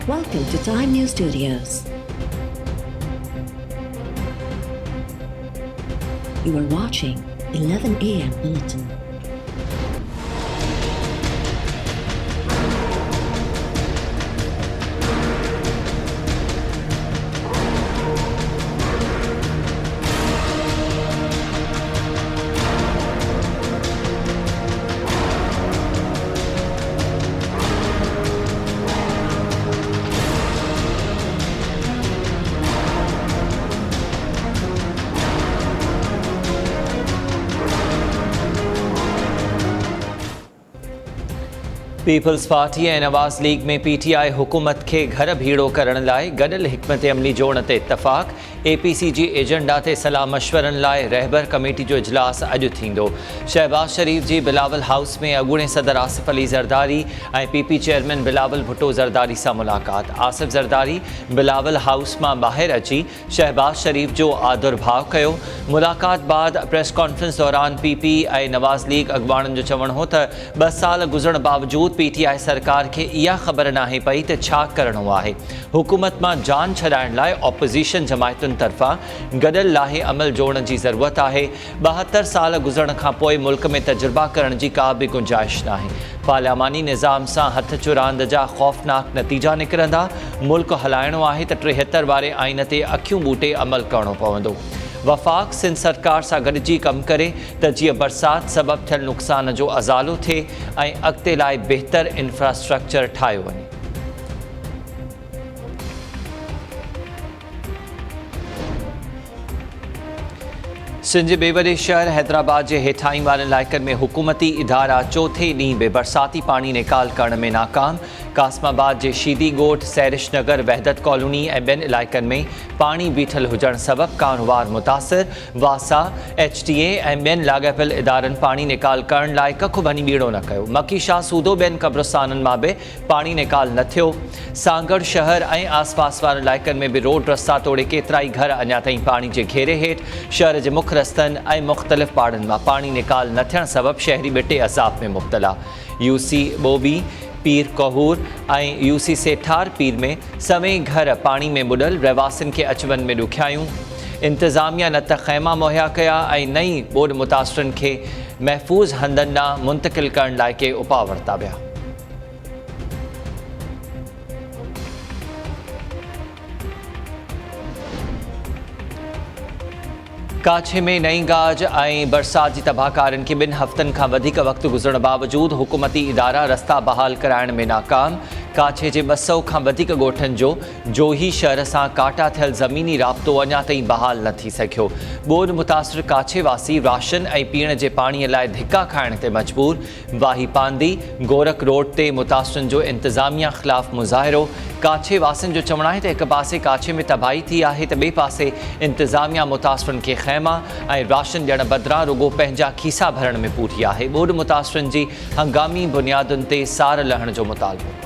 Welcome to Time News Studios. You are watching 11 a.m. Bulletin. Peoples Party ऐं Nawaz league में PTI हुकूमत के घर भीड़ो करण लाइ गॾियल हिकमत अमली जोड़न ते इतफ़ाक़। एपीसी जी एजेंडा ते सलाह मशवरनि लाइ रहबर कमेटी जो इजलास अॼु थींदो। शहबाज शरीफ जी बिलावल हाउस में अॻूणे सदर आसिफ अली ज़रदारी ऐं पीपी चेयरमैन बिलावल भुट्टो ज़रदारी सां मुलाक़ात। आसिफ ज़रदारी बिलावल हाउस मां ॿाहिरि अची शहबाज शरीफ जो आदुरभाव कयो। मुलाक़ात बाद प्रेस कॉन्फ्रेंस दौरान पीपी ऐं नवाज़ लीग अॻवाननि जो चवणु हो त 2 साल गुज़रण बावजूद पीटीआई सरकार के इहा ख़बर नाहे पई त छा करणो आहे। हुकूमत मां जान छॾाइण लाइ ऑपोज़िशन जमायतुनि तरफ़ां गॾियल लाहे अमल जोड़न जी ज़रूरत आहे। 72 साल गुज़रण खां पोइ मुल्क में तजुर्बा करण जी का बि गुंजाइश नाहे। पार्लियामानी निज़ाम सां हथ चुरांद जा ख़ौफ़नाक नतीजा निकिरंदा। मुल्क हलाइणो आहे त 73 वारे आइन ते अखियूं ॿूटे अमल करणो पवंदो। वफ़ाक़ सिंध सरकार सां गॾिजी कमु करे त जीअं बरसाति सबबु थियल नुक़सान जो अज़ालो थिए ऐं अॻिते लाइ बहितर इंफ्रास्ट्रक्चर ठाहियो वञे। सिंध जे ॿिए शहर हैदराबाद जे हेठाई वारनि इलाइक़नि में हुकूमती इदारा चौथे ॾींहुं बि बरसाती पाणी निकाल करण में नाकाम। कासमाबाद जे शीदी ॻोठ, सैरिश नगर, वहदत कॉलोनी ऐं ॿियनि इलाइक़नि में पाणी बीठल हुजण सबबु कारोबार मुतासिर। वासा, HTA ऐं ॿियनि लाॻापियल इदारनि पाणी निकाल करण लाइ कखु भनी ॿीड़ो न कयो। मकी शाह सूदो ॿियनि क़ब्रस्ताननि मां बि पाणी निकाल न थियो। सांगड़ शहर ऐं आसपास वारनि इलाइक़नि में बि रोड रस्ता तोड़े केतिरा ई घर अञा ताईं पाणी जे घेरे हेठि। शहर जे मुख्य रस्तनि ऐं मुख़्तलिफ़ पाड़नि मां पाणी निकाल न थियण सबबु शहरी ॿिटे अज़ाब में मुब्तला। UC बोबी, पीर कहूर ऐं UC सेठार पीर में सवें घर पाणी में ॿुॾल, रहवासियुनि खे अचवञ में ॾुखियायूं। इंतिज़ामिया न त ख़ैमा मुहैया कया ऐं न ई ॿोॾि मुतासिरनि खे महफ़ूज़ हंधनि ॾांहुं मुंतक़िल करण लाइ के उपाउ वरिता विया। काछे में नई गाज ऐं बरसाति जी तबाहकारियुनि खे 2 हफ़्तनि खां वधीक वक़्तु गुज़रण बावजूद हुकूमती इदारा रस्ता बहाल कराइण में नाकाम। काछे जे 200 खां वधीक ॻोठनि जो जोही शहर सां काटा थियल ज़मीनी राब्तो अञा ताईं बहाल न थी सघियो। ॿोॾि मुतासिर काछे वासी राशन ऐं पीअण जे पाणीअ लाइ धिका खाइण ते मजबूर। वाही पांदी गोरख रोड ते मुतासिरनि जो इंतिज़ामिया ख़िलाफ़ मुज़ाहिरो। काछे वासियुनि जो चवणु आहे त हिक पासे काछे में तबाही थी आहे त ॿिए पासे इंतिज़ामिया मुतासिरनि खे ख़ैमा ऐं राशन ॾियण बदिरां रुॻो पंहिंजा खीसा भरण में पूरी आहे। ॿोॾि मुतासिरनि जी हंगामी बुनियादुनि ते सार लहण जो मुतालबो।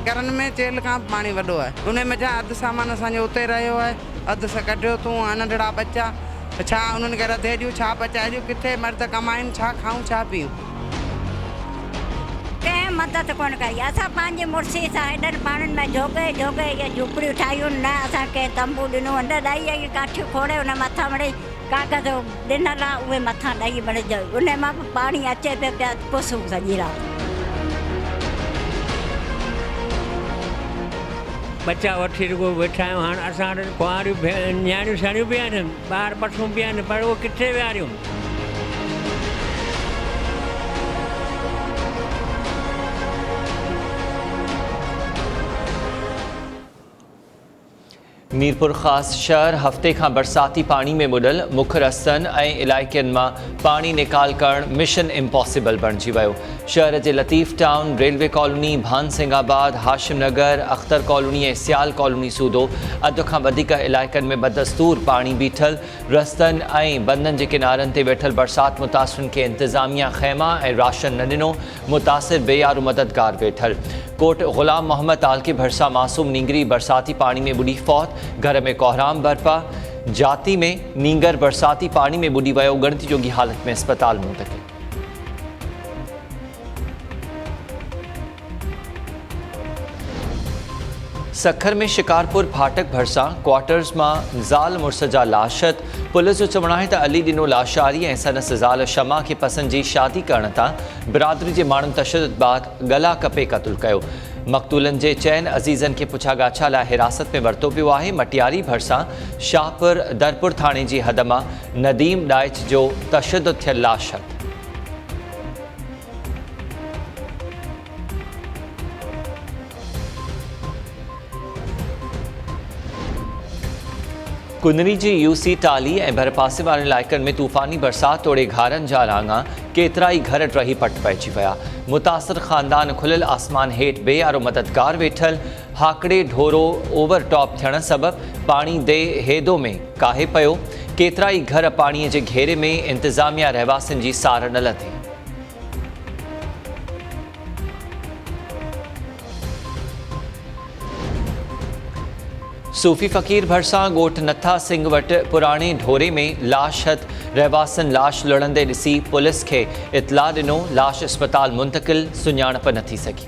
करन में चेल खां पाणी वॾो आहे। उन में छा अधु सामान असांजो उते रहियो आहे, अधु सां कढियो तूं नंढड़ा बच्चा छा उन्हनि खे रधे ॾियूं, छा पचाए ॾियूं, किथे मर्द कमाइनि, छा खाऊं, छा पीऊं। कंहिं मदद कोन कई। असां पंहिंजे मुड़ुसी सां हेॾनि पाणनि में जोगे इहे झूपड़ियूं ठाहियूं न। असांखे तंबू ॾिनो, ॾही जी काठियूं खोड़े हुन मथां मिड़ई कागज़ ॾिनल आहे, उहे मथां ॾही मिड़ई उन मां बि पाणी अचे पिया पुसूं सॼी राति। बच्चा वठी रुगो वेठा आहियूं। हाणे असां वटि कुंवारियूं न्याणियूं सणियूं बि आहिनि, ॿार बसूं बि आहिनि, पर उहो किथे विहारियूं। मीरपुर ख़ास शहर हफ़्ते खां बरसाती पाणी में ॿुॾल मुख्य रस्तनि ऐं इलाइक़नि मां पाणी निकाल करणु मिशन इम्पॉसिबल बणिजी वियो। शहर जे लतीफ़ टाउन, रेलवे कॉलोनी, भानसिंगाबाद, हाशिम नगर, अख्तर कॉलोनी ऐं सियाल कॉलोनी सूदो अधु खां वधीक इलाइक़नि में बदस्तूर पाणी बीठल। रस्तनि ऐं बंदनि जे किनारनि ते वेठल बरसाति मुतासिरनि खे इंतिज़ामिया ख़ैमा ऐं राशन न ॾिनो। मुतासिर बेयारो मददगार वेठल। कोट गुलाम मोहम्मद आल के भरसा मासूम नींगरी बरसाती पानी में बुड़ी फौत, घर में कोहराम बरपा। जाती में नींगर बरसाती पानी में बुड़ी वियो, गणती जोगी हालत में अस्पताल मुंतकिल। सखर में शिकारपुर फाटक भरसा क्वार्टर्स में ज़ाल मुर्सजा लाशत, पुलिस जो चवण है अली दिनो लाशारी ऐं संदसि ज़ाल शमा के पसंद जी शादी करण तां बिरादरी के माण्हुनि तशद्दुद बाद गला कपे क़त्ल कयो। मक़तूलनि जे चैन अज़ीज़नि के पुछा गाछा लाइ हिरासत में वरितो पियो आहे। मटियारी भरसा शाहपुर दरपुर थाणे जी हद मां नदीम डाइच जो तशद्दुद थियल लाशत। कुनरी जी यूसी टाली ऐं भरपासे वारनि इलाइक़नि में तूफ़ानी बरसात तोड़े घारनि जा राङा, केतिरा ई घर टही पट पइजी विया। मुतासिर ख़ानदान खुलियल आसमान हेठि बेयारो मददगार वेठल। हाकड़े ढोरो ओवरटॉप थियण सबबि पाणी दे हेदो में काहे पियो। केतिरा ई घर पाणीअ जे घेरे में, इंतिज़ामिया रहवासियुनि जी सार न लथी। सूफ़ी फ़कीर भरसा ॻोठ नथा सिंह वटि पुराणे ढोरे में लाश हथ, रहवासियुनि लाश लड़ंदे ॾिसी पुलिस खे इतला ॾिनो। लाश अस्पताल मुंतकिल, सुञाणप न थी सघी।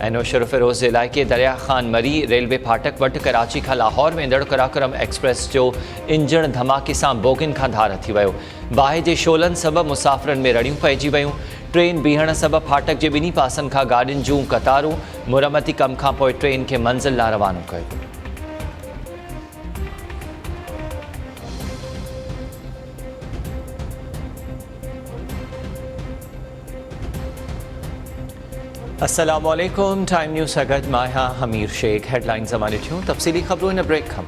नौशर फिरोज़ जे इलाइक़े दरिया ख़ान मरी रेलवे फाटक वटि कराची खां लाहौर वेंदड़ कराकोरम एक्सप्रेस जो इंजण धमाके सां बोगिन खां धार थी वियो। बाहि जे शोलनि सबबि मुसाफ़िरनि में रड़ियूं पइजी वियूं। ट्रेन बीहण सबबि फाटक जे ॿिन्ही पासनि खां गाॾियुनि जूं कतारूं। मुरमती कम खां पोइ ट्रेन खे मंज़िल लाइ रवानो कयो। अस्सलामुअलैकुम, टाइम न्यूज़ अगद माया हमीर शेख। हेडलाइंस हमारे थियूं, तफ़सीली ख़बरूं इन ब्रेक खां।